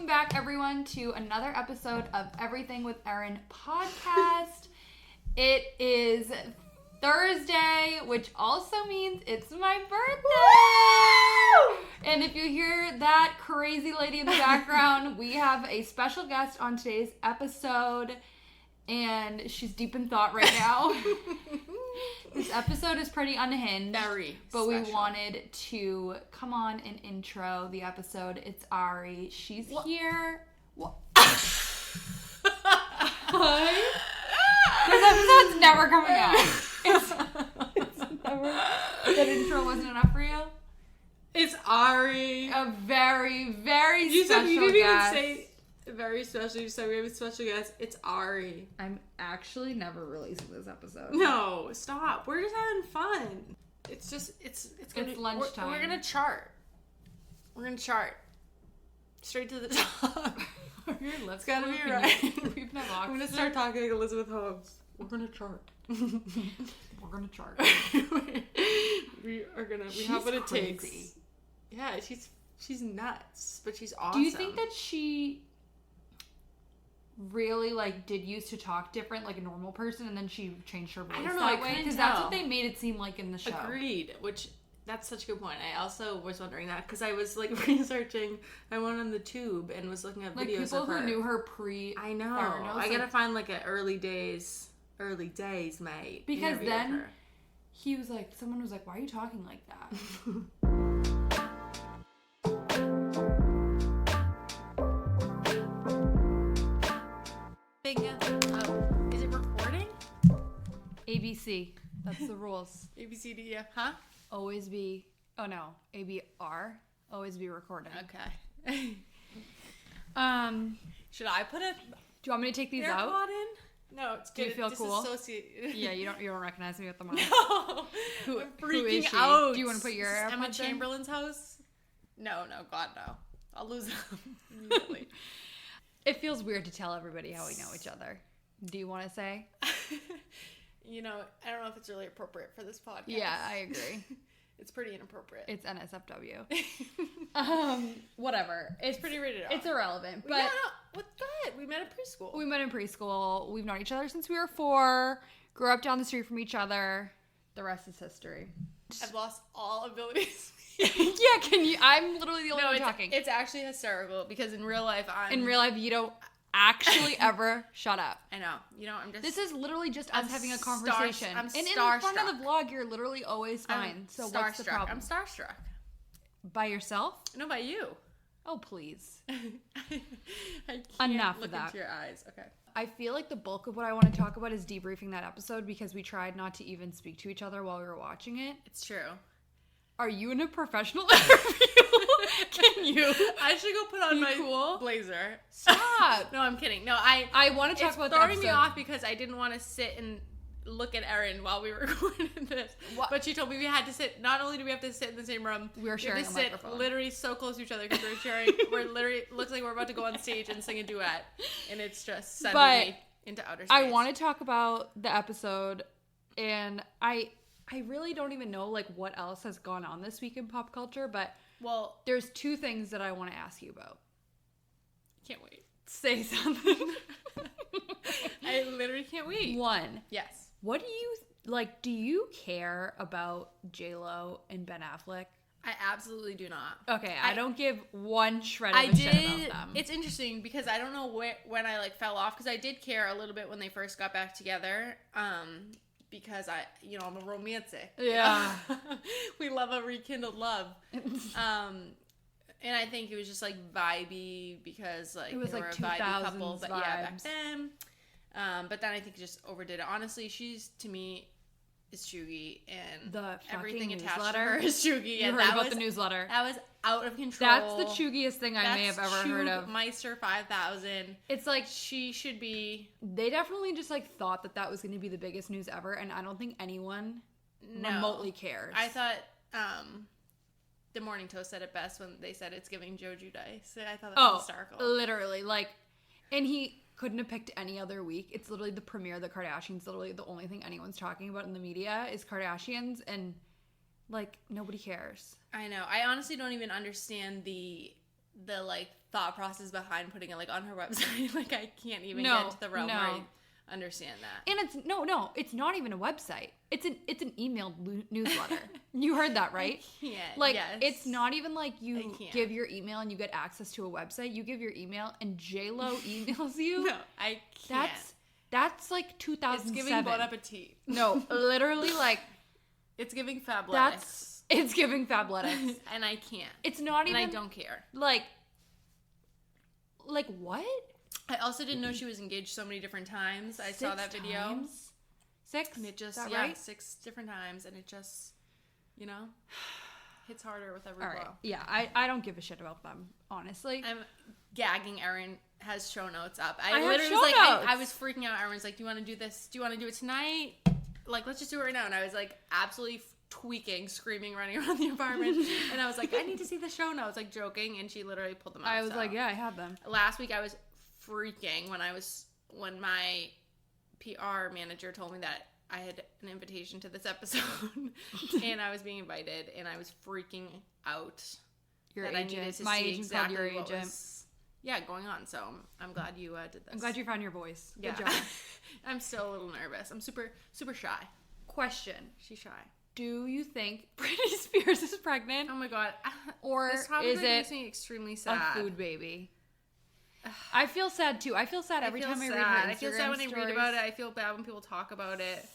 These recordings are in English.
Welcome back, everyone, to another episode of Everything with Erin podcast. It is Thursday, which also means it's my birthday. And if you hear that crazy lady in the background, we have a special guest on today's episode, and she's deep in thought right now. This episode is pretty unhinged. Very But special. we wanted to come on and intro the episode. It's Ari. She's here. What? This episode's never coming out. It's never. That intro wasn't enough for you? It's Ari. A very, very You special said you didn't guest. even say very special. You said we have a special guest. It's Ari. I'm actually never releasing this episode. No, stop. We're just having fun. It's just it's gonna It's lunchtime. We're gonna chart. We're gonna chart straight to the top. Your lips It's gotta be moving. right. We've never I'm gonna start talking like Elizabeth Holmes. We're gonna chart. We're gonna chart. We She's have what it crazy. takes. Yeah, she's nuts, but she's awesome. Do you think that she really did used to talk different like a normal person, and then she changed her voice I don't know, that I way? couldn't Because that's tell. what they made it seem like in the show. Agreed, which that's such a good point. I also was wondering that because I was researching. I went on the tube and was looking at Like videos people of her. who knew her pre. I know. Theranos, I gotta find an early days, mate. Because interview of then her. he was like, someone was like, "Why are you talking like that?" Oh, is it recording? ABC. That's the rules. A B C D E F, huh? Always be. Oh no, ABR. Always be recording. Okay. Should I put it? Do you want me to take these out? AirPod in? No, it's good. Do you feel cool? Disassociate. Yeah, you don't recognize me with them on. No, Who- I'm who freaking is she? out. Do you want to put your AirPods Emma in? Chamberlain's house? No, God, no. I'll lose them immediately. It feels weird to tell everybody how we know each other. Do you want to say? I don't know if it's really appropriate for this podcast. Yeah, I agree. It's pretty inappropriate. It's NSFW. Whatever. It's pretty rated R. It's irrelevant. But Go ahead. We met at preschool. we met in preschool. We've known each other since we were 4. Grew up down the street from each other. The rest is history. I've lost all abilities. Yeah, can you? I'm literally the only one talking. It's actually hysterical because in real life, In real life, you don't actually ever shut up. I know. I'm just. This is literally just us I'm having a star- conversation. I'm and in front of starstruck. the vlog, you're literally always fine. So what's the starstruck. problem? I'm starstruck. By yourself? No, by you. Oh, please. I can't Enough of look that. into your eyes. Okay. I feel like the bulk of what I want to talk about is debriefing that episode because we tried not to even speak to each other while we were watching it. It's true. Are you in a professional interview? Can you? I should go put on Be my cool? blazer. Stop. No, I'm kidding. No, I want to talk it's about the throwing episode. me off because I didn't want to sit and look at Erin while we were recording this. What? But she told me we had to sit. Not only do we have to sit in the same room, We were sharing have a to sit microphone. literally so close to each other because we're sharing. We're literally looks like we're about to go on stage and sing a duet, and it's just sending me into outer space. I want to talk about the episode, and I really don't even know what else has gone on this week in pop culture, but there's 2 things that I want to ask you about. Can't wait. Say something. I literally can't wait. 1. Yes. What do you do you care about J-Lo and Ben Affleck? I absolutely do not. Okay, I don't give one shred of I a shit did. about them. It's interesting because I don't know when I fell off because I did care a little bit when they first got back together. Because I'm a romantic. Yeah. We love a rekindled love. And I think it was just vibey because it was they were a vibey couple, 2000s but yeah, back vibes. then. But then I think it just overdid it. Honestly, she's to me is Chugi, and The everything fucking attached newsletter. to her is Chugi. You And heard about the newsletter. That was out of control. That's the chuggiest thing I may have ever heard of. Meister 5000. It's She should be. they definitely just thought that was going to be the biggest news ever, and I don't think anyone remotely cares. I thought the Morning Toast said it best when they said it's giving Joe Giudice. I thought that was hysterical. Literally, and he couldn't have picked any other week. It's literally the premiere of the Kardashians. Literally the only thing anyone's talking about in the media is Kardashians, and nobody cares. I know. I honestly don't even understand the thought process behind putting it like on her website. Like I can't even get into the realm where I understand that. And it's it's not even a website. It's an emailed newsletter. You heard that, right? I can't. Like yes. it's not even like you give your email and you get access to a website. You give your email and J-Lo emails you. No, I can't. That's like 2007. It's giving Bon Appetit. No, literally like it's giving Fabletics. It's giving Fabletics. And I can't. It's not even. And I don't care. Like what? I also didn't know she was engaged so many different times. I saw that video. Times? 6? And it just, right? 6 different times. And it just, hits harder with every All right. blow. Yeah, I don't give a shit about them, honestly. I'm gagging. Erin has show notes up. I literally have was show like, notes. I was freaking out. Erin's like, do you want to do this? Do you want to do it tonight? Like, let's just do it right now. And I was like, absolutely tweaking, screaming, running around the apartment. And I was like, I need to see the show notes, like joking. And she literally pulled them out. I was like, yeah, I have them. Last week I was freaking when my PR manager told me that I had an invitation to this episode and I was being invited and I was freaking out. Your that agent. I needed to My see agent exactly called your what agent. was going on. So I'm glad you did this. I'm glad you found your voice. Yeah. Good job. I'm still a little nervous. I'm super, super shy. Question. She's shy. Do you think Britney Spears is pregnant? Oh my God. Or this topic is it makes me extremely sad. a food baby? I feel sad too. I feel sad every time I read her Instagram I feel sad when I read about it. stories. I feel bad when people talk about it.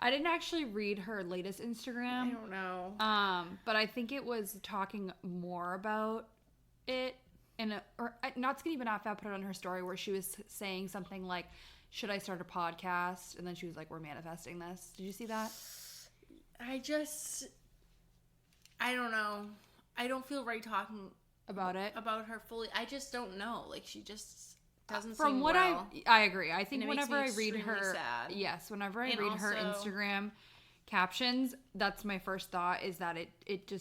I didn't actually read her latest Instagram. I don't know. But I think it was talking more about it or not Skinny But Not Fat put it on her story where she was saying something like, should I start a podcast? And then she was like, we're manifesting this. Did you see that? I don't know. I don't feel right talking about it, about her fully. I just don't know. Like she just doesn't from seem what well. I agree. I think And it whenever I makes me read her extremely sad. yes, whenever I And read her also- Instagram captions, that's my first thought is that it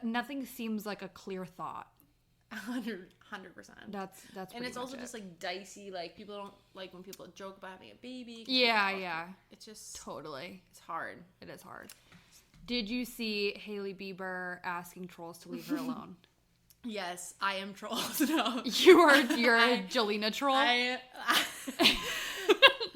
nothing seems like a clear thought. 100%. That's and pretty it's also much just like dicey. Like people don't like when people joke about having a baby. yeah. It's just Totally. it's hard. It is hard. Did you see Hailey Bieber asking trolls to leave her alone? Yes, I am trolled. No, You're a Jelena troll.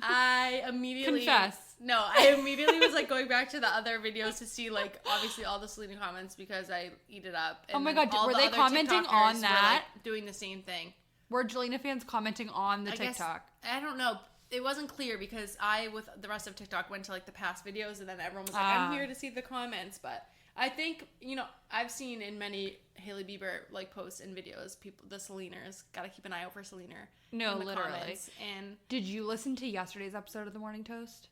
I immediately Confess. No, I immediately was like going back to the other videos to see like obviously all the Selena comments because I eat it up. And Oh my then God, all were the they other commenting TikTokers on were, that? like, doing the same thing. Were Jelena fans commenting on the TikTok? I don't know. It wasn't clear because I, with the rest of TikTok, went to like the past videos and then everyone was like, I'm here to see the comments. But I think, I've seen in many Hailey Bieber like posts and videos, the Selena's got to keep an eye out for Selena. No, in the literally. comments. And did you listen to yesterday's episode of The Morning Toast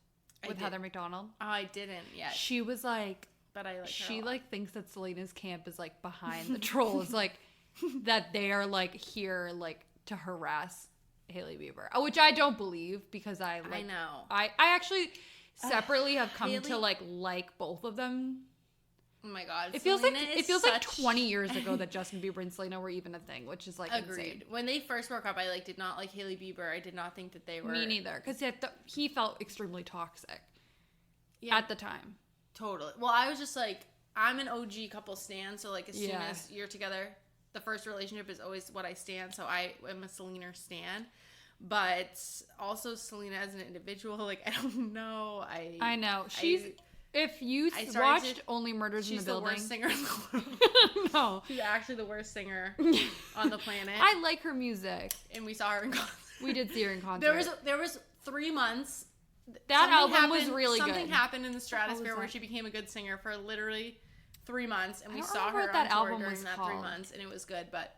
with Heather McDonald? I didn't yet. She was like, but I like she her a lot. like thinks that Selena's camp is like behind the trolls, like that they are like here like to harass Hailey Bieber, which I don't believe because I know. I actually separately have come Hailey- to like both of them. Oh my God. It feels like 20 years. years ago that Justin Bieber and Selena were even a thing, which is like Agreed. insane. When they first broke up, I did not like Hailey Bieber. I did not think that they were. Me neither, because he felt extremely toxic at the time. Totally. Well, I was just like, I'm an OG couple stan, so like as soon as you're together, the first relationship is always what I stan. So I am a Selena stan, but also Selena as an individual, like I don't know. I know If you watched Only Murders in the Building, she's the worst singer in the world. No, she's actually the worst singer on the planet. I like her music, and we saw her in concert. We did see her in concert. There was 3 months. That album was really good. Something happened in the stratosphere where she became a good singer for literally 3 months, and we saw her that on tour album during was that called. 3 months, and it was good. But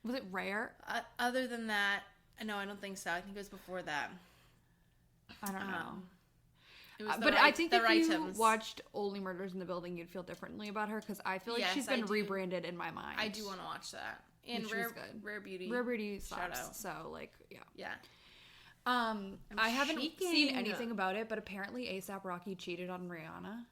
was it Rare? Other than that, no, I don't think so. I think it was before that. I don't know. It was but I think if you watched Only Murders in the Building, you'd feel differently about her because I feel like she's been rebranded in my mind. I do want to watch that. And which was good. Rare Beauty. Rare Beauty slaps. So like, yeah. Yeah. I haven't seen anything about it, but apparently A$AP Rocky cheated on Rihanna.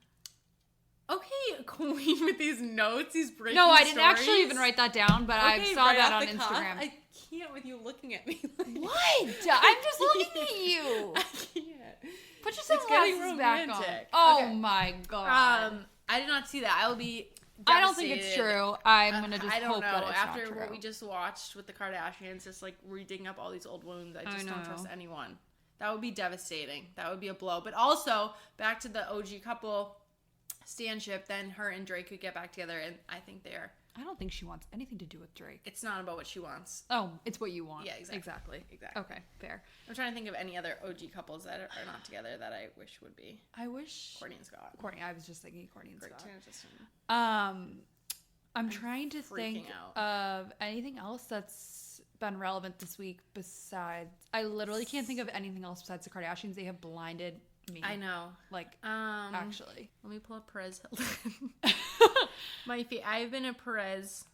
Okay, Queen with these notes, these breaking No, I didn't stories. actually even write that down, but I saw that on Instagram. I can't with you looking at me. What? I'm just looking at you. I can't. Put your sunglasses back on. Oh okay. my God. I did not see that. I will be I don't think it's true. I'm gonna just hope that it's After not true. what we just watched with the Kardashians, just like redigging up all these old wounds, I just don't trust anyone. That would be devastating. That would be a blow. But also, back to the OG couple standship, then her and Drake could get back together, and I think they are. I don't think she wants anything to do with Drake. It's not about what she wants. Oh, it's what you want. Yeah, exactly. Okay, fair. I'm trying to think of any other OG couples that are not together that I wish would be. I wish Courtney and Scott. I was just thinking Courtney and Scott. I'm trying to think of anything else that's been relevant this week besides. I literally can't think of anything else besides the Kardashians. They have blinded me. I know. Like, actually. Let me pull up Perez Hilton. I've been a Perez.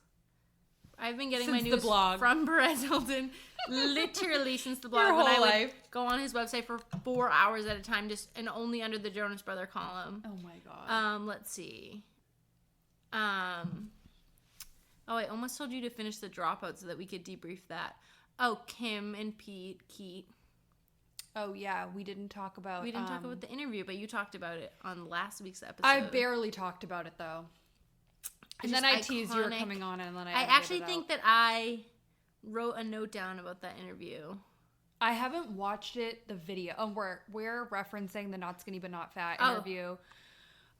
I've been getting since my news the blog. From Perez Hilton literally since the blog. Your when whole I life. would go on his website for 4 hours at a time, and only under the Jonas Brother column. Oh my god. Let's see. I almost told you to finish the Dropout so that we could debrief that. Oh, Kim and Keat. Oh yeah, we didn't talk about. We didn't talk about the interview, but you talked about it on last week's episode. I barely talked about it though. And then I teased you were coming on, and then I actually think that I wrote a note down about that interview. I haven't watched it. The video. We're referencing the Not Skinny But Not Fat interview.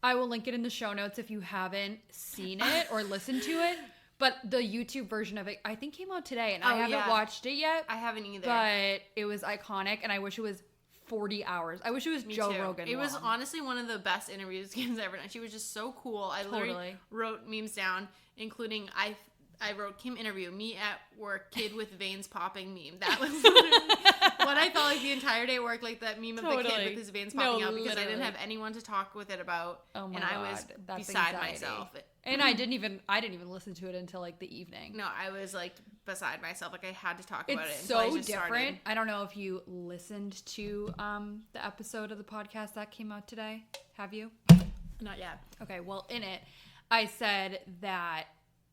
I will link it in the show notes if you haven't seen it or listened to it. But the YouTube version of it, I think, came out today, and I haven't watched it yet. I haven't either. But it was iconic, and I wish it was 40 hours. I wish it was Joe Rogan. It was honestly one of the best interviews Kim's ever done. She was just so cool. I literally wrote memes down, including I wrote Kim interview, me at work, kid with veins popping meme. That was what I felt like the entire day at work, like that meme of the kid with his veins popping out because I didn't have anyone to talk with it about. Oh my God, I was beside myself. And I didn't even listen to it until like the evening. No, I was like beside myself. Like I had to talk about it. It's so different. I don't know if you listened to the episode of the podcast that came out today. Have you? Not yet. Okay, well, in it, I said that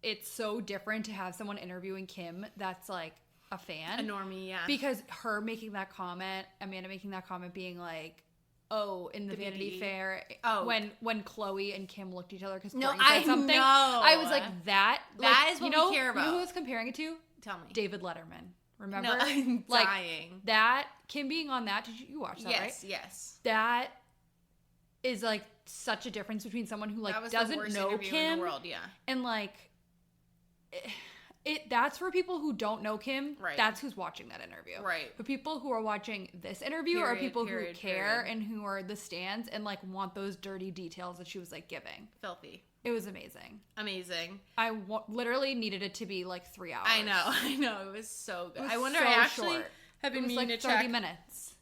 it's so different to have someone interviewing Kim that's like a fan. A normie, yeah. Because her making that comment, Amanda making that comment being like, oh, in the Vanity Fair, when Chloe and Kim looked at each other because Courtney said something. I was like, that is what we care about. You know who I was comparing it to? Tell me. David Letterman. Remember? No, I'm dying. That, Kim being on that, did you watch that, right? Yes. That is like such a difference between someone who like doesn't know Kim in the world, and like that's for people who don't know Kim. Right. That's who's watching that interview. Right. But people who are watching this interview are people who care and who are the stands and like want those dirty details that she was like giving. Filthy. It was amazing. Amazing. I literally needed it to be like 3 hours. I know. It was so good. I wonder. So I actually short. have been meaning like to 30 minutes.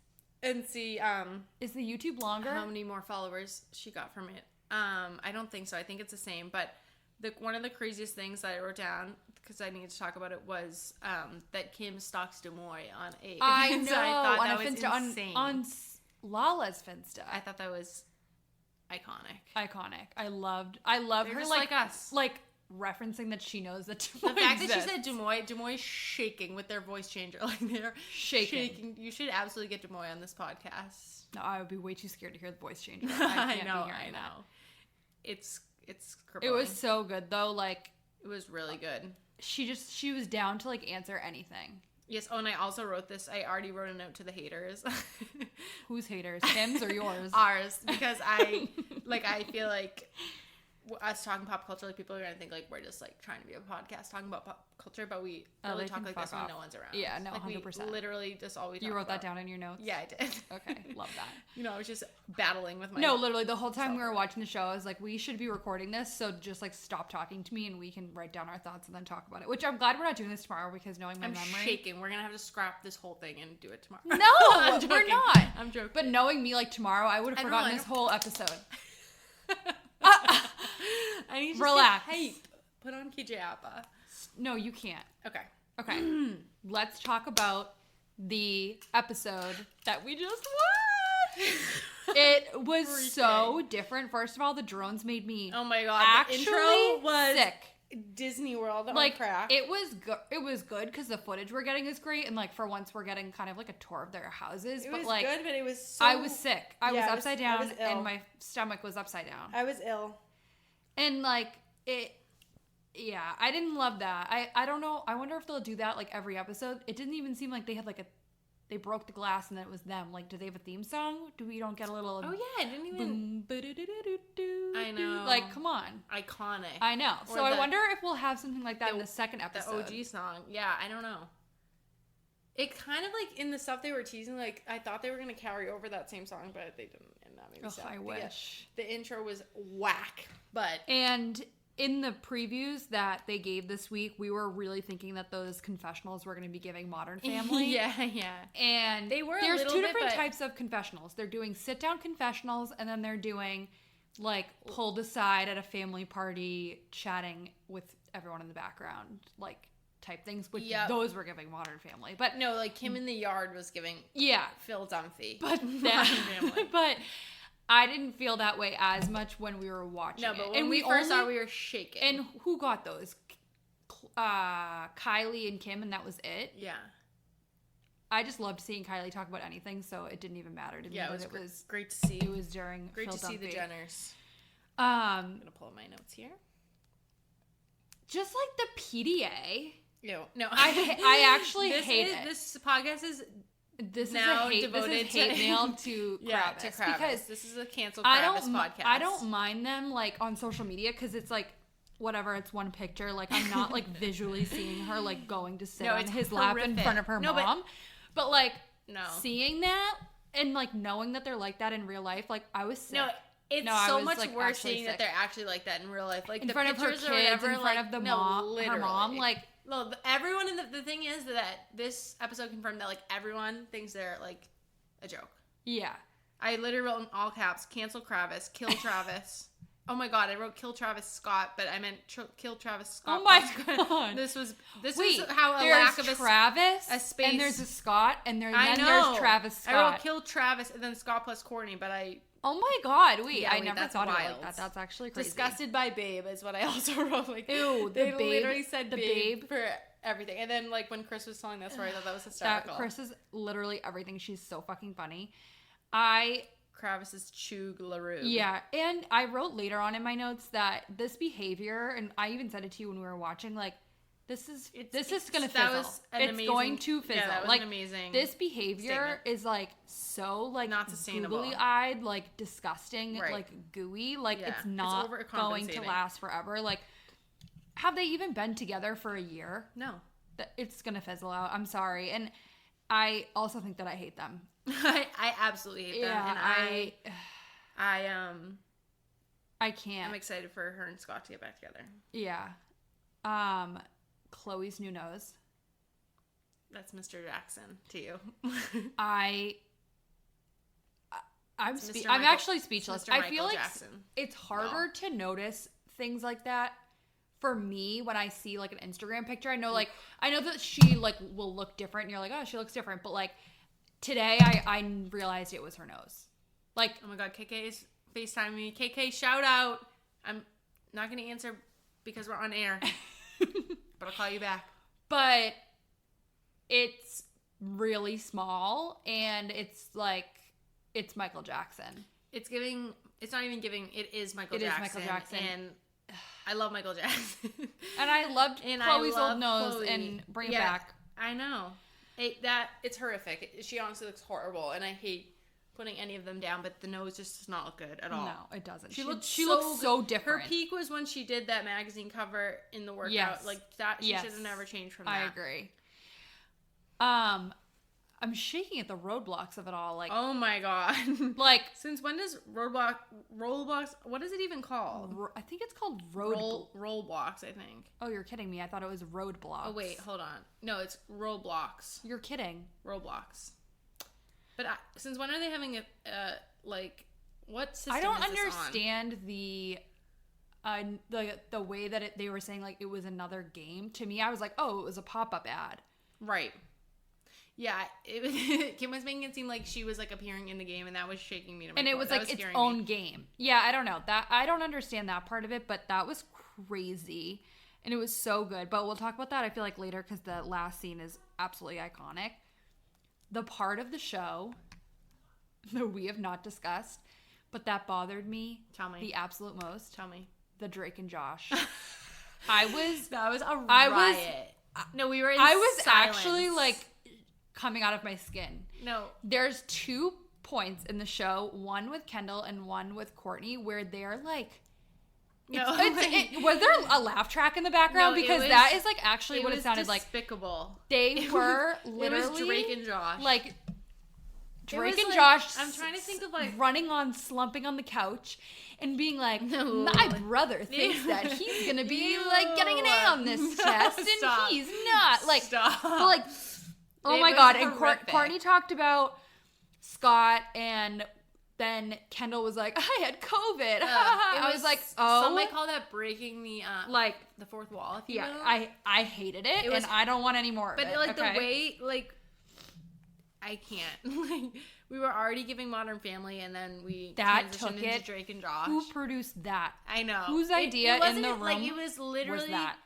And see. Is the YouTube longer? How many more followers she got from it? I don't think so. I think it's the same. But one of the craziest things that I wrote down, because I needed to talk about it, was that Kim stalks Demoy on a. I know. So I thought on that a was Finsta, insane. on Lala's Finsta. I thought that was iconic. I love They're her just like us. Like referencing that she knows that Demoy The fact exists. that she said Demoy's shaking with their voice changer. Like they're shaking. You should absolutely get Demoy on this podcast. No, I would be way too scared to hear the voice changer. I know. It's crippling. It was so good though. Like it was really good. She was down to like answer anything. Yes. Oh, and I also wrote this. I already wrote a note to the haters. Whose haters? Kim's or yours? Ours, because I feel like us talking pop culture, like people are gonna think like we're just like trying to be a podcast talking about pop culture, but we really talk like this when no one's around. Yeah, no, like 100%. We literally just always. You wrote that down in your notes? Yeah, I did. Okay, love that. I was just battling with my. No, literally the whole time we were watching the show, I was like, we should be recording this, so just like stop talking to me and we can write down our thoughts and then talk about it. Which I'm glad we're not doing this tomorrow because knowing my memory. I'm shaking. We're gonna have to scrap this whole thing and do it tomorrow. No, we're not. I'm joking. But knowing me, like tomorrow, I would have forgotten this whole episode. I need to relax. Put on KJ Appa. No, you can't. Okay. Let's talk about the episode that we just watched. It was so different. First of all, the drones made me. Oh my God! Actually, the intro was sick. Disney World on crack. It was good because the footage we're getting is great, and like for once we're getting kind of like a tour of their houses. It but was like good, but it was so. I was sick. I was upside down, and my stomach was upside down. I was ill. And like Yeah, I didn't love that. I don't know. I wonder if they'll do that like every episode. It didn't even seem like they had like they broke the glass and then it was them. Like, do they have a theme song? Do we don't get a little? Oh yeah, I didn't even. Boom, I know. Like, come on. Iconic. I know. Or So I wonder if we'll have something like that in the second episode. The OG song. Yeah, I don't know. It kind of like in the stuff they were teasing, like I thought they were gonna carry over that same song, but they didn't, and that made me sad. I wish. The intro was whack, but and in the previews that they gave this week, we were really thinking that those confessionals were going to be giving Modern Family. yeah. And they were. There's two different types of confessionals. They're doing sit down confessionals, and then they're doing like pulled aside at a family party, chatting with everyone in the background, like type things. Which those were giving Modern Family, but no, like Kim in the Yard was giving Phil Dunphy, but Modern Family, but. I didn't feel that way as much when we were watching it. No, but when we first saw, we were shaking. And who got those? Kylie and Kim, and that was it? Yeah. I just loved seeing Kylie talk about anything, so it didn't even matter to me. Yeah, it was great to see. It was during Great Phil to see Dunphy. the Jenners. I'm going to pull up my notes here. Just like the PDA. No. I actually hate it. This podcast is... This now is devoted hate mail to Kravis. To Kravis. Because this is a cancel Kravis podcast. I don't mind them like on social media because it's like whatever, it's one picture. Like I'm not like visually seeing her like going to sit on his lap in front of her mom. But like seeing that and like knowing that they're like that in real life, like I was sick. It's so much like, worse seeing that they're actually like that in real life. Like in the front of her kids, or whatever, in front of the mom, her mom, like. Well, everyone in the thing is that this episode confirmed that like everyone thinks they're like a joke. Yeah. I literally wrote in all caps, cancel Kravis, kill Travis. Oh my god, I wrote kill Travis Scott, but I meant kill Travis Scott. Oh my god. This was how a lack of a space and there's a Scott and there's Travis Scott. I wrote kill Travis and then Scott plus Courtney, but I oh my god, I never thought of it like that. That's actually crazy. Disgusted by Babe is what I also wrote. Like, ew, they literally said the Babe for everything. And then like when Chris was telling that story, I thought that was hysterical. Chris is literally everything. She's so fucking funny. Kravis's Chug LaRue. Yeah, and I wrote later on in my notes that this behavior, and I even said it to you when we were watching, like, this is gonna fizzle. It's going to fizzle. Yeah, that was like, an amazing this behavior is like so like not sustainable, googly-eyed, like disgusting, right. like gooey. Like it's not going to last forever. Like, have they even been together for a year? No, it's gonna fizzle out. I'm sorry, and I also think that I hate them. I absolutely hate them, and I can't. I'm excited for her and Scott to get back together. Yeah. Chloe's new nose. That's Mr. Jackson to you. I'm actually speechless. I feel like it's harder to notice things like that for me when I see like an Instagram picture. I know that she like will look different and you're like, oh, she looks different, but like today I realized it was her nose. Like, oh my god, KK is FaceTiming me. KK, shout out. I'm not going to answer because we're on air. But I'll call you back. But it's really small and it's like it's Michael Jackson. It's not even giving, it is Michael Jackson. It is Michael Jackson. And I love Michael Jackson. And I loved Chloe's old nose Chloe. And bring it back. I know. It's horrific. She honestly looks horrible, and I hate putting any of them down, but the nose just does not look good at all. No, it doesn't. She looks so different. Her peak was when she did that magazine cover in the workout. Yes. Like that, she should have never changed from that. I agree. I'm shaking at the roadblocks of it all. Like, oh my god! Like, since when does roadblocks? What is it even called? I think it's called rollblocks. I think. Oh, you're kidding me! I thought it was roadblocks. Oh wait, hold on. No, it's rollblocks. You're kidding. Rollblocks. But since when are they having a like what system? I don't understand the way that they were saying like it was another game. To me, I was like, oh, it was a pop-up ad. Right. Yeah, Kim was making it seem like she was like appearing in the game, and that was shaking me to my core. And it was like its own game. Yeah, I don't know. I don't understand that part of it, but that was crazy, and it was so good. But we'll talk about that, I feel like, later, because the last scene is absolutely iconic. The part of the show that we have not discussed, but that bothered me. Tell me. The absolute most. Tell me. the Drake and Josh. That was a riot. No, we were in I was silence. actually like coming out of my skin. No. There's 2 points in the show, one with Kendall and one with Courtney, where they're like, was there a laugh track in the background? No, because that is like actually what it sounded despicable. like. They were literally it was Drake and Josh. Like Drake and like, Josh. I'm trying to think of like slumping on the couch and being like, my brother thinks that he's gonna be like getting an A on this test, and he's not. Like, Stop. But like, oh my god! And Courtney talked about Scott, and then Kendall was like, I had COVID. I was like, oh. Some might call that breaking the like the fourth wall. If you will. I hated it, and I don't want any more of it. But like the way, like, I can't. Like, we were already giving Modern Family, and then we transitioned into Drake and Josh. Who produced that? I know. Whose idea in the room like, it was literally was that?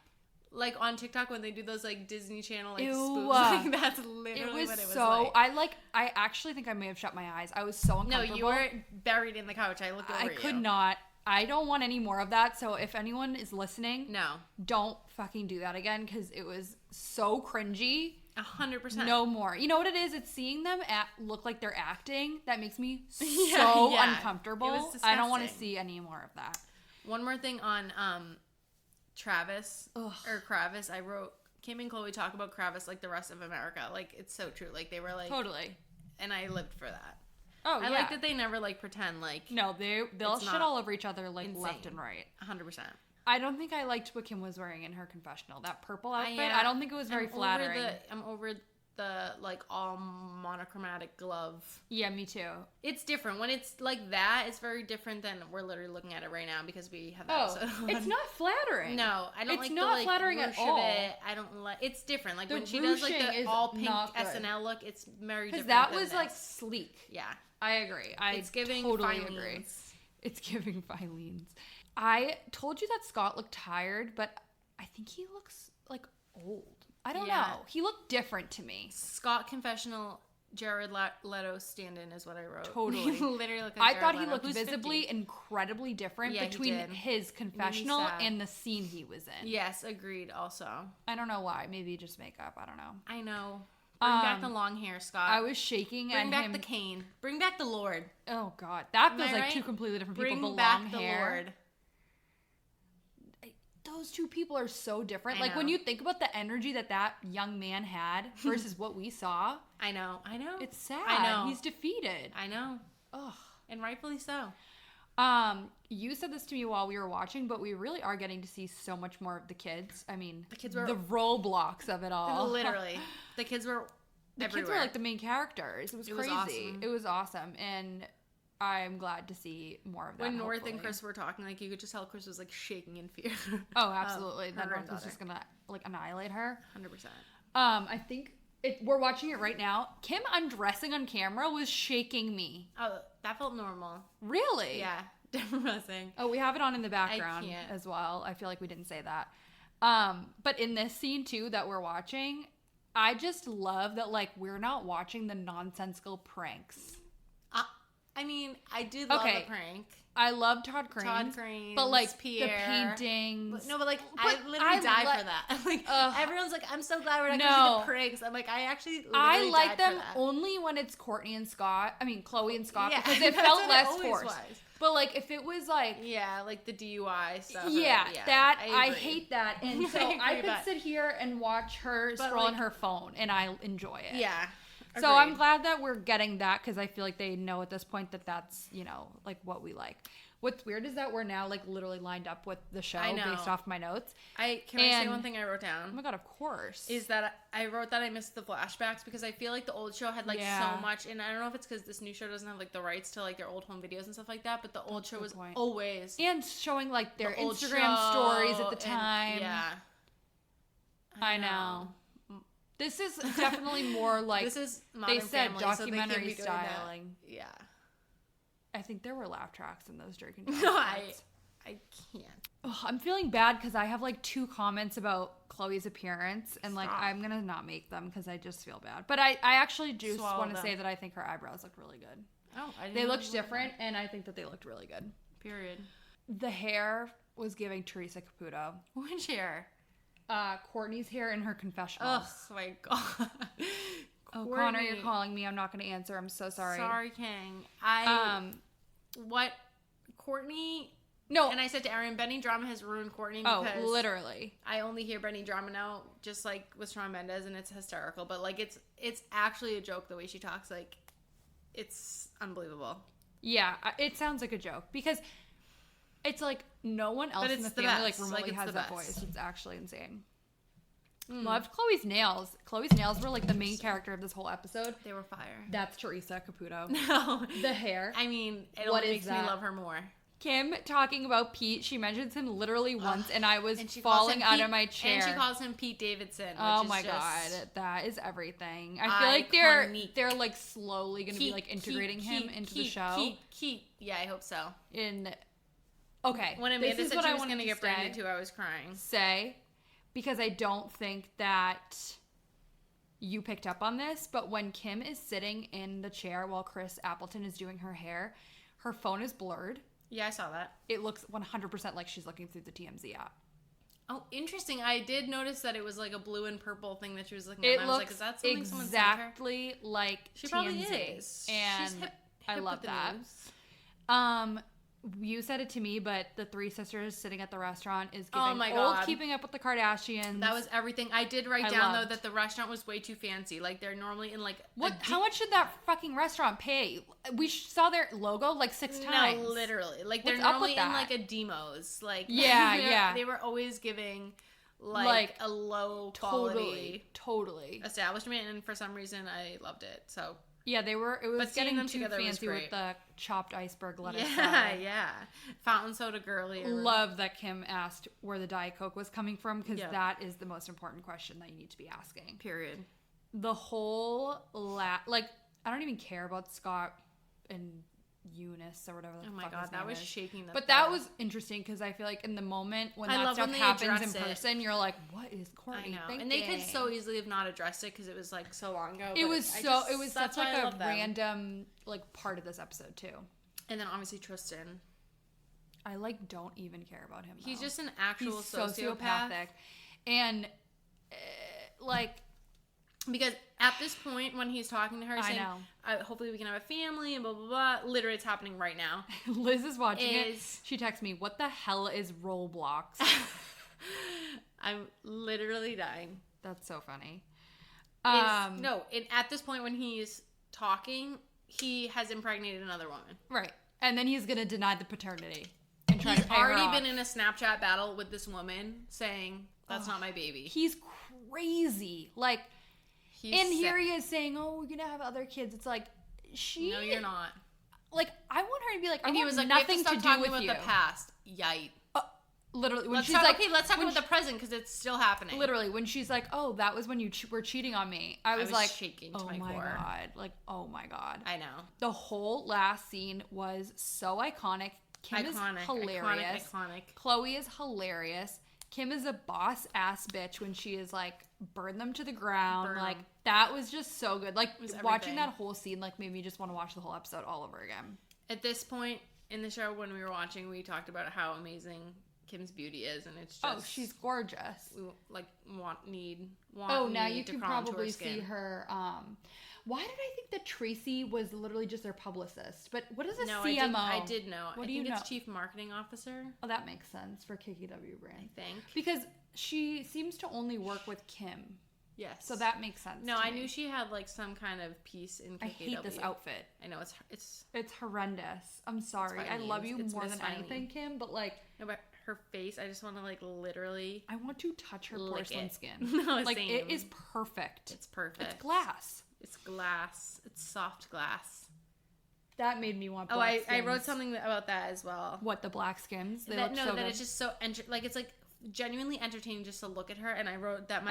Like on TikTok when they do those like Disney Channel like Ew. spoofs, like that's literally what it was like. I actually think I may have shut my eyes. I was so uncomfortable. No, you were buried in the couch. I looked over you. I could not. I don't want any more of that. So if anyone is listening, don't fucking do that again, because it was so cringy. 100%. No more. You know what it is? It's seeing them look like they're acting that makes me so uncomfortable. It was disgusting. I don't want to see any more of that. One more thing on Travis or Kravis. I wrote Kim and Chloe talk about Kravis like the rest of America. Like, it's so true. Like, they were like totally, and I lived for that. Oh, I like that they never like pretend like no, they'll shit all over each other like insane. left and right. 100%. I don't think I liked what Kim was wearing in her confessional. That purple outfit, I don't think it was very flattering. I'm over the like all monochromatic glove. Yeah, me too. It's different when it's like that. It's very different than we're literally looking at it right now because we have that episode. It's not flattering. No, I don't. It's like not the, flattering at all. I don't like. It's different. Like the when she does like the all pink SNL look, it's very different. Because that was like sleek. Yeah, I agree. It's giving totally Filene's. Agree. It's giving Filene's. I told you that Scott looked tired, but I think he looks like old. I don't know. He looked different to me. Scott confessional, Jared Leto stand-in is what I wrote. Totally. Literally looked like I thought Jared he looked Leto, visibly 50. incredibly different between his confessional and the scene he was in. Yes, agreed also. I don't know why. Maybe just makeup. I don't know. I know. Bring back the long hair, Scott. I was shaking at him. Bring back the cane. Bring back the Lord. Oh, God. That feels like two completely different people. Bring the back long the hair. Lord. Those two people are so different. Like, when you think about the energy that young man had versus what we saw. I know. It's sad. I know. He's defeated. I know. Ugh. And rightfully so. You said this to me while we were watching, but we really are getting to see so much more of the kids. I mean, the kids were the Roblox of it all. Literally. The kids were everywhere. Kids were like the main characters. It was crazy. Awesome. It was awesome. And I'm glad to see more of that. When North and Chris were talking, like, you could just tell Chris was like shaking in fear. Oh, absolutely. That North was just gonna like annihilate her. 100%. I think we're watching it right now. Kim undressing on camera was shaking me. Oh, that felt normal. Really? Yeah. Depressing. Oh, we have it on in the background as well. I feel like we didn't say that. But in this scene too that we're watching, I just love that, like, we're not watching the nonsensical pranks. I mean, I did love the prank. I love Todd Cranes. But, like, Pierre. The paintings. No, but, like, I literally die for that. Like, everyone's like, I'm so glad we're not going to see the pranks. I'm like, I actually I like them only when it's Courtney and Scott. I mean, Chloe and Scott, because it felt less forced. But, like, if it was, like... Yeah, like the DUI stuff. Yeah, I hate that. And so I could sit here and watch her scroll on her phone, and I enjoy it. Yeah. So I'm glad that we're getting that, because I feel like they know at this point that that's, you know, like, what we like. What's weird is that we're now, like, literally lined up with the show based off my notes. Can I say one thing I wrote down? Oh my God, of course. Is that I wrote that I missed the flashbacks, because I feel like the old show had, like, so much, and I don't know if it's because this new show doesn't have, like, the rights to, like, their old home videos and stuff like that, but the old show was always... And showing, like, their Instagram stories at the time. Yeah. I know. This is definitely more like... This is Modern Family, documentary styling. Yeah. I think there were laugh tracks in those Drake and Josh. No, I can't. Oh, I'm feeling bad because I have like 2 comments about Chloe's appearance, and like I'm gonna not make them because I just feel bad. But I actually just want to say that I think her eyebrows look really good. Oh, they looked different, and I think that they looked really good. Period. The hair was giving Teresa Caputo. Which hair? Courtney's hair in her confessionals. Oh my god. Oh, Connor, you're calling me. I'm not going to answer. I'm so sorry. Sorry, King. What? Courtney... No. And I said to Erin, Benny Drama has ruined Courtney because... Oh, literally. I only hear Benny Drama now, just like with Shawn Mendes, and it's hysterical. But, like, it's actually a joke the way she talks. Like, it's unbelievable. Yeah, it sounds like a joke. Because it's like no one else in the family like remotely has that voice. It's actually insane. Loved Chloe's nails. Chloe's nails were like the main character of this whole episode. They were fire. That's Teresa Caputo. No. The hair. I mean, it only makes me love her more. Kim talking about Pete. She mentions him literally once, and I was falling out of my chair. And she calls him Pete Davidson. Which oh is my just god, that is everything. I feel like they're like slowly going to be like integrating him into the show. Yeah, I hope so. Okay. When Amanda said she was going to get branded too, I was crying. Because I don't think that you picked up on this, but when Kim is sitting in the chair while Chris Appleton is doing her hair, her phone is blurred. Yeah, I saw that. It looks 100% like she's looking through the TMZ app. Oh, interesting. I did notice that it was like a blue and purple thing that she was looking at. And I was like, is that something someone sent her? Exactly like she TMZ. Probably is. And she's hip I love that. News. You said it to me, but the three sisters sitting at the restaurant is giving old Keeping Up with the Kardashians. That was everything. I did write down, though, that the restaurant was way too fancy. Like, they're normally in, like... How much should that fucking restaurant pay? We saw their logo, like, 6 times. No, literally. Like, they're normally in, like, a Demos. Like, yeah. They were always giving, like a low quality... Totally. ...establishment, and for some reason, I loved it, so... Yeah, it was getting too fancy with the chopped iceberg lettuce. Yeah. Fountain soda girly. Love that Kim asked where the Diet Coke was coming from, because that is the most important question that you need to be asking. Period. The whole, I don't even care about Scott and Eunice or whatever the fuck his name is. Oh my god, that was shaking the But that was interesting, because I feel like in the moment when that stuff happens in person, you're like, what is Courtney thinking? And they could so easily have not addressed it because it was like so long ago. It was such like a random like part of this episode too. And then obviously Tristan. I don't even care about him. He's just an actual sociopathic. And because at this point when he's talking to her saying, hopefully we can have a family and blah blah blah, literally it's happening right now. Liz is watching it. She texts me, what the hell is Roblox? I'm literally dying. That's so funny. At this point when he's talking, he has impregnated another woman. Right. And then he's gonna deny the paternity and try to pay her off. He's already been in a Snapchat battle with this woman saying, that's not my baby. He's crazy. Like, here he is saying, "Oh, we're gonna have other kids." It's like No, you're not. Like, I want her to be like, and he was like, nothing to do with you. The past. Yikes. Literally, when let's talk about the present because it's still happening. Literally, when she's like, "Oh, that was when you were cheating on me," I was like, shaking to my core. God, like, oh my god. I know. The whole last scene was so iconic. Kim is hilarious. Iconic. Chloe is hilarious. Kim is a boss ass bitch when she is like, burn them to the ground. That was just so good. Like, watching that whole scene made me just want to watch the whole episode all over again. At this point in the show, when we were watching, we talked about how amazing Kim's beauty is, and it's just she's gorgeous. We now you can probably see her. Why did I think that Tracy was literally just their publicist? But what is a CMO? I did know. What do you know? It's Chief Marketing Officer. Oh, that makes sense for KKW brand. I think because she seems to only work with Kim. Yes. So that makes sense. No, I knew she had some kind of piece in KKW. I hate this outfit. I know it's horrendous. I'm sorry. I love you more than anything, Kim, but no, but her face, I just want to literally. I want to touch her porcelain skin. No, same. It is perfect. It's perfect. It's glass. It's glass. It's soft glass. That made me want black Skims. I wrote something about that as well. What, the black Skims? They look so good. That it's just so it's genuinely entertaining just to look at her, and I wrote that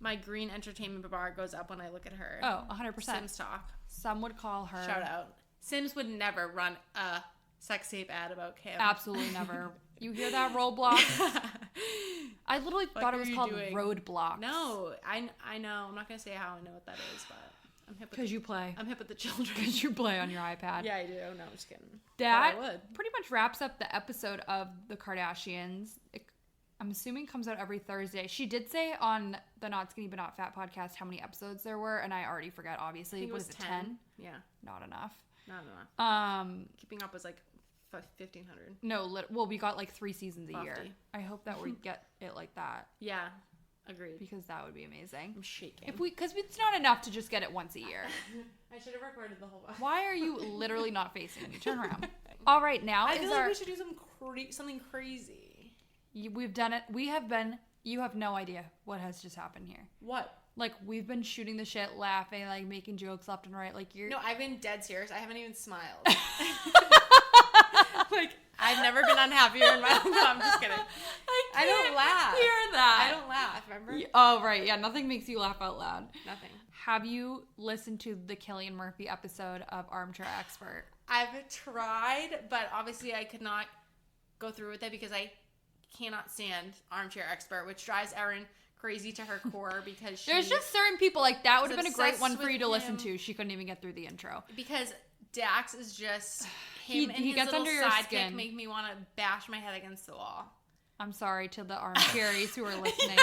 my green entertainment bar goes up when I look at her. Oh, 100%. Sims talk. Some would call her. Shout out. Sims would never run a sex tape ad about Kim. Absolutely never. You hear that, Roblox? I literally thought it was called Roadblocks. No, I know. I'm not going to say how I know what that is, but I'm hip with Because you play. I'm hip with the children. Because you play on your iPad. Yeah, I do. No, I'm just kidding. That pretty much wraps up the episode of the Kardashians. I'm assuming comes out every Thursday. She did say on the Not Skinny But Not Fat podcast how many episodes there were, and I already forgot, obviously. I think it was 10? Yeah. Not enough. Not enough. Keeping Up was like 1,500. No, well, we got like 3 seasons a year. I hope that we get it like that. Yeah, agreed. Because that would be amazing. I'm shaking. Because it's not enough to just get it once a year. I should have recorded the whole one. Why are you literally not facing me? Turn around. All right, now I feel like we should do something crazy. We've done it. We have been. You have no idea what has just happened here. What? Like, we've been shooting the shit, laughing, like making jokes left and right. Like, you're. No, I've been dead serious. I haven't even smiled. Like, I've never been unhappier in my life. No, I'm just kidding. I don't laugh. Hear that? I don't laugh. Remember? Oh, right. Yeah, nothing makes you laugh out loud. Nothing. Have you listened to the Cillian Murphy episode of Armchair Expert? I've tried, but obviously I could not go through with it because I cannot stand Armchair Expert, which drives Erin crazy to her core because there's just certain people like that would have been a great one for you to listen to. She couldn't even get through the intro because Dax is just him and he his gets little under your sidekick skin. Make me want to bash my head against the wall. I'm sorry to the armchairies who are listening.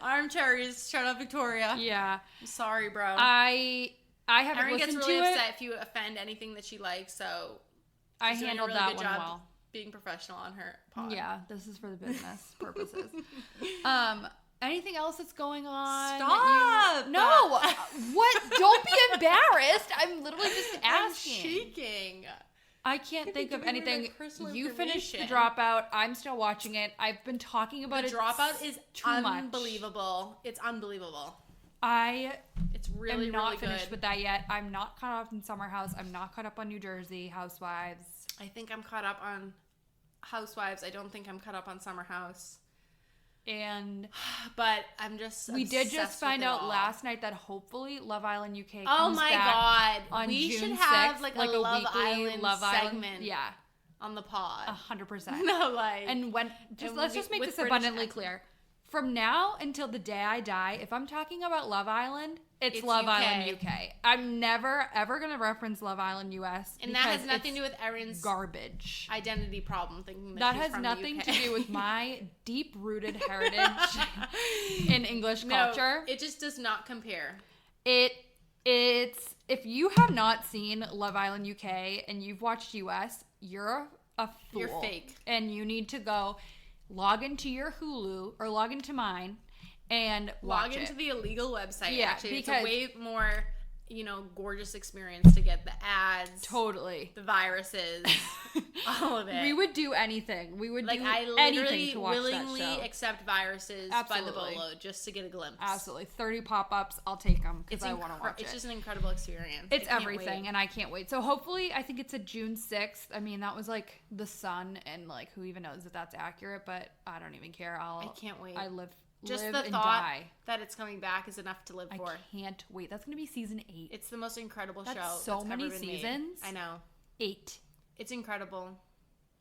Armchairies, shout out Victoria. Yeah, I'm sorry, bro. I haven't Erin listened gets to really it. upset if you offend anything that she likes, so I handled really that good one job well. Being professional on her pod. Yeah, this is for the business purposes. Anything else that's going on? Stop! No! What? Don't be embarrassed. I'm literally just asking. I'm shaking. I can't think of anything. You finished The Dropout. I'm still watching it. I've been talking about it. The Dropout is too unbelievable. Much. It's unbelievable. It's really, am not really finished good. with that yet. I'm not caught up in Summer House. I'm not caught up on New Jersey Housewives. I think I'm caught up on Housewives. I don't think I'm caught up on Summer House. But I'm just we did just find out last night that hopefully Love Island UK oh comes my back god on we June should have 6th, like a a Love weekly Island Love segment Island, yeah, on the pod 100%. no, like, and when let's just make this abundantly clear. From now until the day I die, if I'm talking about Love Island, it's Love Island UK. I'm never ever gonna reference Love Island US, and that has nothing to do with Erin's garbage identity problem. Thinking that has nothing to do with my deep-rooted heritage in English culture. It just does not compare. It's if you have not seen Love Island UK and you've watched US, you're a fool. You're fake, and you need to go log into your Hulu or log into mine and log into the illegal website. Yeah, actually, because it's a way more, gorgeous experience to get the ads, totally, the viruses, all of it. We would do anything. We would do I anything to watch willingly that show. accept viruses Absolutely. by the bolo just to get a glimpse. Absolutely, 30 pop-ups. I'll take them because I want to watch it. It's just an incredible experience. It's everything, and I can't wait. So hopefully, I think it's a June 6th. I mean, that was like the sun, and like who even knows if that's accurate? But I don't even care. I can't wait. I live just live the and thought die. that it's coming back is enough to live for. I can't wait. That's gonna be season 8. It's the most incredible that's show. So that's many ever been seasons. made. I know. 8. It's incredible.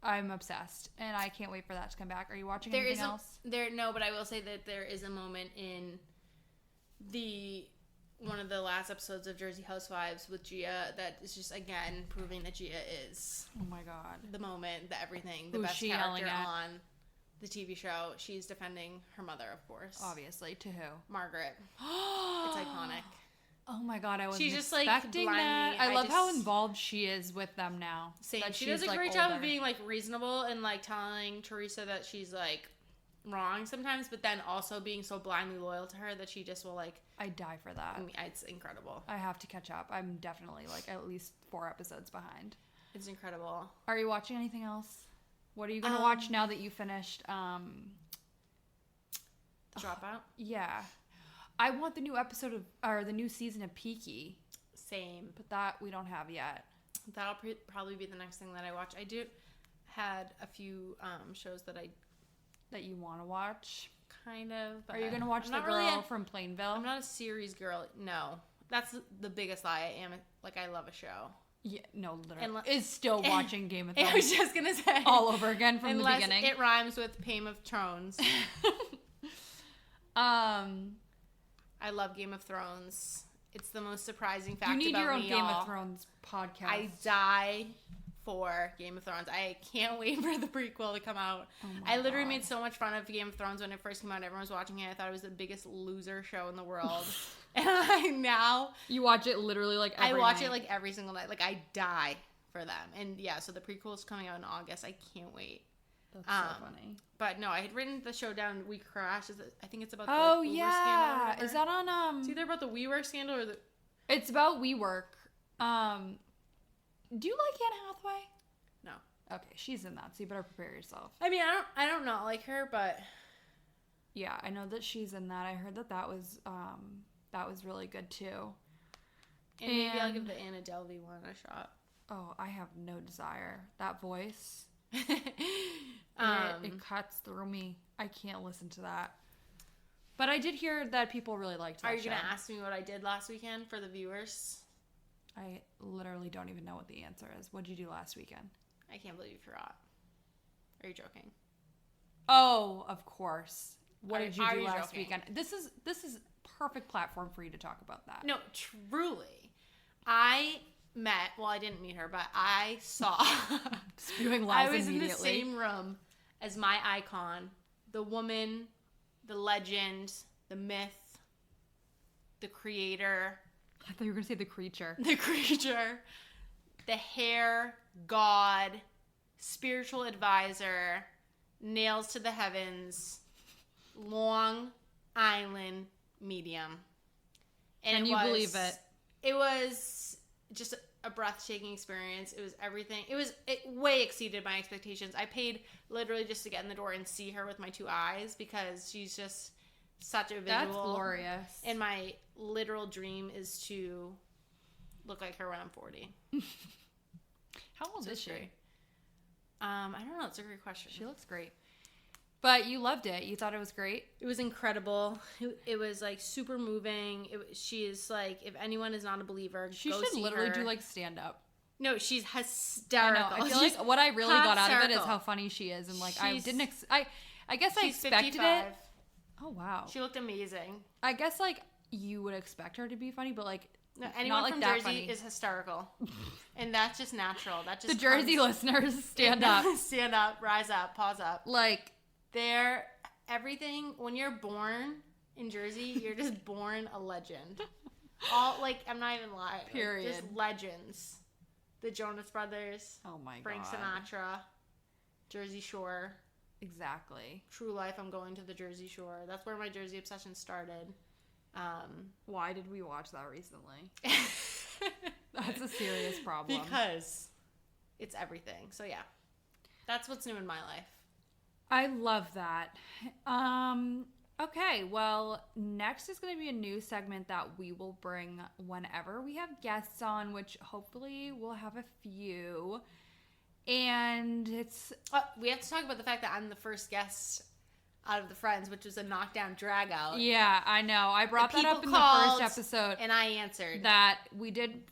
I'm obsessed, and I can't wait for that to come back. Are you watching anything else? No, but I will say that there is a moment in one of the last episodes of Jersey Housewives with Gia that is just again proving that Gia is oh my god the moment, the everything, the Who's best she character yelling at? on the TV show. She's defending her mother, of course. Obviously, to who? Margaret. It's iconic. Oh my god, I wasn't She's just like expecting blindly, that. I love how involved she is with them now. Same. That She does a she's, great like, job older. of being like reasonable and like telling Teresa that she's like wrong sometimes, but then also being so blindly loyal to her that she just will like. I die for that. I mean, it's incredible. I have to catch up. I'm definitely like at least 4 episodes behind. It's incredible. Are you watching anything else? What are you gonna watch now that you finished? Dropout. Yeah, I want the new episode or the new season of Peaky. Same, but that we don't have yet. That'll probably be the next thing that I watch. I had a few shows that you want to watch. Kind of. But are you gonna watch The Girl from Plainville? I'm not a series girl. No, that's the biggest lie. I love a show. Yeah, no, literally. Is still watching Game of Thrones. I was just going to say. All over again from the beginning. It rhymes with Game of Thrones. I love Game of Thrones. It's the most surprising fact about me, You need your own Game of Thrones podcast. I die for Game of Thrones. I can't wait for the prequel to come out. Oh I literally made so much fun of Game of Thrones when it first came out. Everyone was watching it. I thought it was the biggest loser show in the world. And you watch it literally like every I watch night. it like every single night. Like I die for them. And yeah, so the prequel is coming out in August. I can't wait. That's so funny. But no, I had written the show down. We crashed. I think it's about the WeWork scandal. Is that on It's either about the WeWork scandal or the. It's about WeWork. Do you like Anne Hathaway? No. Okay, she's in that, so you better prepare yourself. I mean, I don't not like her, but yeah, I know that she's in that. I heard that was really good too. And maybe I'll give the Anna Delvey one a shot. Oh, I have no desire. That voice. It cuts through me. I can't listen to that. But I did hear that people really liked that. Are you going to ask me what I did last weekend for the viewers? I literally don't even know what the answer is. What did you do last weekend? I can't believe you forgot. Are you joking? Oh, of course. What did you do last joking? weekend? This is perfect platform for you to talk about that. No, truly. I didn't meet her, but I saw. Spewing lies I was immediately. in the same room as my icon, the woman, the legend, the myth, the creator. I thought you were going to say the creature. The creature, the hair god, spiritual advisor, nails to the heavens, Long Island medium. And Can you believe it? It was just a breathtaking experience. It was everything. It way exceeded my expectations. I paid literally just to get in the door and see her with my two eyes because she's just such a visual. That's glorious. And my literal dream is to look like her when I'm 40. How old is she? I don't know. It's a great question. She looks great. But you loved it. You thought it was great? It was incredible. It was like super moving. She is like, if anyone is not a believer, she go should see literally her. do like stand up. No, she's hysterical. I know. I feel like what I really got out of it is how funny she is, and like I guess I expected 55. it. Oh wow. She looked amazing. I guess like you would expect her to be funny, but like no, anyone not from like that Jersey funny. Is hysterical, and that's just natural. That just the Jersey listeners stand up, stand up, rise up, pause up. Like they're everything. When you're born in Jersey, you're just born a legend. All like I'm not even lying. Period. Like, just legends. The Jonas Brothers. Oh my Frank god. Sinatra. Jersey Shore. Exactly. True life. I'm going to the Jersey Shore. That's where my Jersey obsession started. Why did we watch that recently? That's a serious problem. Because it's everything. So yeah, that's what's new in my life. I love that. Okay, well, next is going to be a new segment that we will bring whenever we have guests on, which hopefully we'll have a few. And it's... we have to talk about the fact that I'm the first guest out of the Friends, which was a knockdown drag out. Yeah, I know. I brought that up in the first episode. And I answered. That we did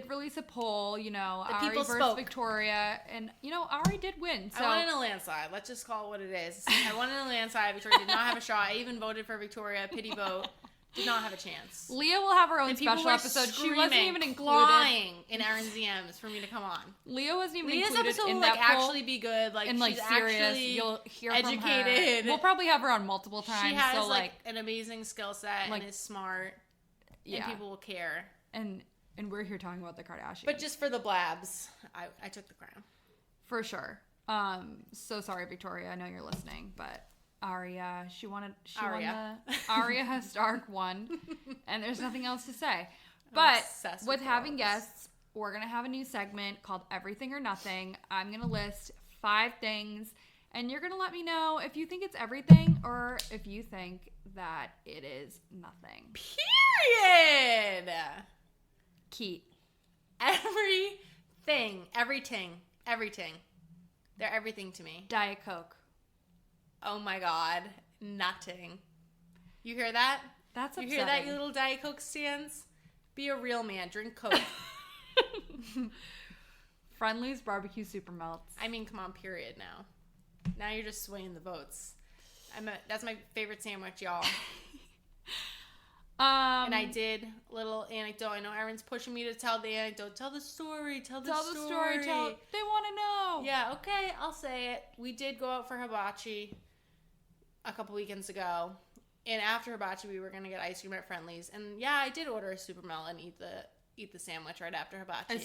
release a poll, you know, the Ari versus spoke. Victoria. And, you know, Ari did win. So. I won in a landslide. Let's just call it what it is. I won in a landslide. Victoria did not have a shot. I even voted for Victoria. Pity vote. Did not have a chance. Leah will have her own and special episode. She wasn't even included. Clawing in Erin's DMs for me to come on. Leah wasn't even Leah's included episode in will that like poll. actually be good. Like and like she's serious. You'll hear educated. From her. We'll probably have her on multiple times. She has so like an amazing skill set and is smart. Yeah. And people will care. And we're here talking about the Kardashians. But just for the blabs, I took the crown. For sure. So sorry, Victoria. I know you're listening, but Aria, she won the Aria Stark won, and there's nothing else to say. But with having guests, we're gonna have a new segment called Everything or Nothing. I'm gonna list 5 things, and you're gonna let me know if you think it's everything or if you think that it is nothing. Period. Keat. Everything. They're everything to me. Diet Coke. Oh my god, nothing. You hear that? That's upsetting. You hear that, you little Diet Coke stands? Be a real man. Drink Coke. Friendly's barbecue super melts. I mean, come on, period now. Now you're just swaying the votes. That's my favorite sandwich, y'all. And I did a little anecdote. I know Erin's pushing me to tell the anecdote. Tell the story. Tell the story. They want to know. Yeah, okay, I'll say it. We did go out for hibachi a couple weekends ago. And after hibachi, we were going to get ice cream at Friendly's. And yeah, I did order a super melt and eat the sandwich right after hibachi.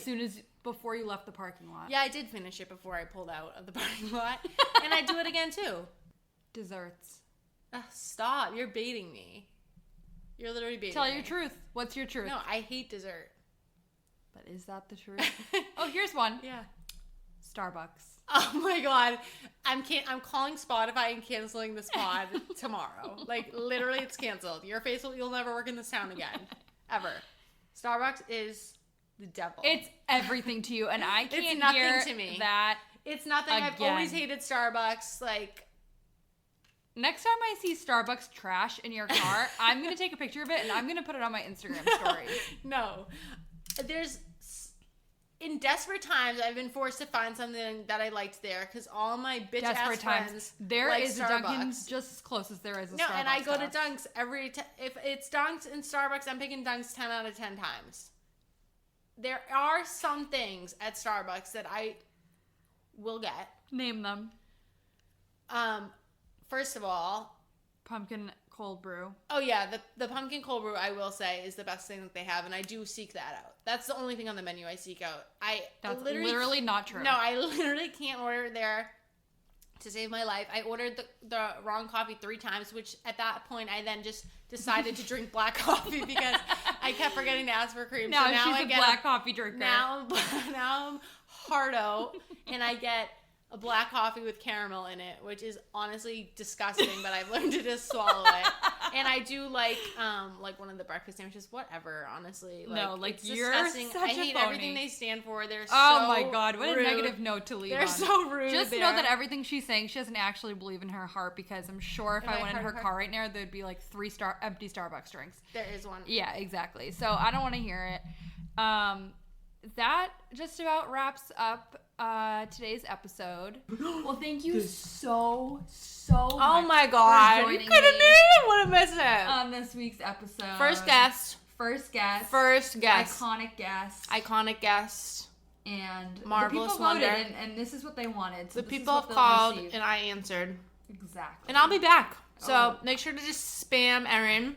Before you left the parking lot. Yeah, I did finish it before I pulled out of the parking lot. And I do it again, too. Desserts. Stop. You're baiting me. You're literally baiting me. Tell your truth. What's your truth? No, I hate dessert. But is that the truth? Oh, here's one. Yeah. Starbucks. Oh my god. I'm calling Spotify and canceling this pod tomorrow. Like, literally, it's canceled. You'll never work in this town again. Ever. Starbucks is the devil. It's everything to you, and I can't it's nothing hear to me. That it's nothing. again. I've always hated Starbucks. Like, next time I see Starbucks trash in your car, I'm going to take a picture of it, and I'm going to put it on my Instagram story. No. In desperate times, I've been forced to find something that I liked there because all my bitch-ass friends there like is Starbucks. a Dunkin's just as close as there is a Starbucks. No, and I go to Dunks every time. If it's Dunks and Starbucks, I'm picking Dunks 10 out of 10 times. There are some things at Starbucks that I will get. Name them. First of all, pumpkin cold brew. Oh yeah, the pumpkin cold brew, I will say, is the best thing that they have, and I do seek that out. That's the only thing on the menu I seek out. That's literally not true. No, I literally can't order there to save my life. I ordered the wrong coffee 3 times, which at that point I then just decided to drink black coffee because I kept forgetting to ask for cream. Now, so now she's a black coffee drinker. Now I'm hardo, and I get a black coffee with caramel in it, which is honestly disgusting, but I've learned to just swallow it. And I do like one of the breakfast sandwiches, whatever, honestly. You're disgusting. such I a hate phony. Everything they stand for. They're oh my god, what rude. A negative note to leave They're on. So rude. Just know that everything she's saying, she doesn't actually believe in her heart, because I'm sure if I went in her car right now, there'd be like 3 empty Starbucks drinks. There is one. Yeah, exactly. So I don't want to hear it. That just about wraps up today's episode. Well, thank you so much. Oh my god, you couldn't even want to miss it on this week's episode. First guest, iconic guest, and marvelous the people wonder. Voted, and this is what they wanted. So the people have called, and I answered. Exactly. And I'll be back. So make sure to just spam Erin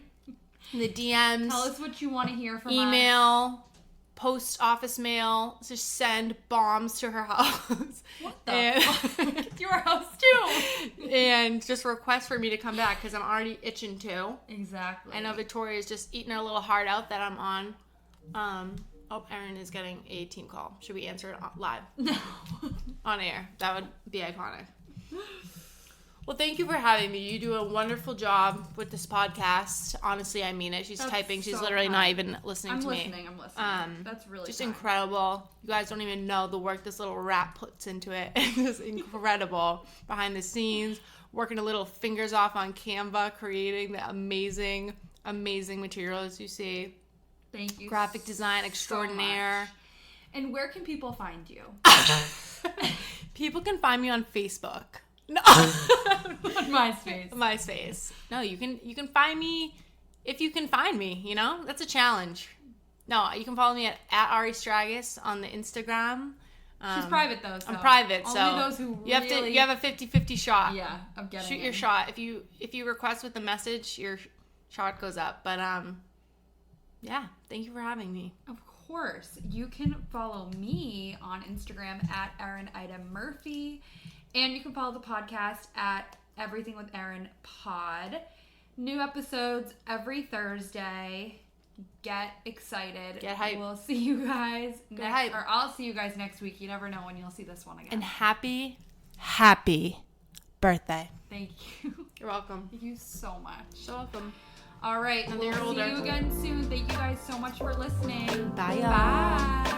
in the DMs. Tell us what you want to hear from email. Post office mail, just send bombs to her house. What the fuck? To your house too. And just request for me to come back because I'm already itching to. Exactly. I know Victoria's just eating her little heart out that I'm on. Erin is getting a team call. Should we answer it live? No. On air. That would be iconic. Well, thank you for having me. You do a wonderful job with this podcast. Honestly, I mean it. She's typing. She's literally not even listening to me. I'm listening. That's really just kind. Incredible. You guys don't even know the work this little rat puts into it. It's incredible. Behind the scenes, working her little fingers off on Canva, creating the amazing, amazing materials you see. Thank you. Graphic design extraordinaire. So and where can people find you? People can find me on Facebook. No. MySpace. No, you can find me if you can find me, you know? That's a challenge. No, you can follow me at Ari Stragus on the Instagram. She's private though, so I'm private, only so those who you have a 50-50 shot. Yeah, of getting Shoot your shot. If you request with a message, your shot goes up. But yeah, thank you for having me. Of course. You can follow me on Instagram at Erin Ida Murphy. And you can follow the podcast at Everything with Erin Pod. New episodes every Thursday. Get excited. Get hype. We'll see you guys I'll see you guys next week. You never know when you'll see this one again. And happy birthday. Thank you. You're welcome. Thank you so much. You're welcome. All right. We'll see you again soon. Thank you guys so much for listening. Bye. Bye.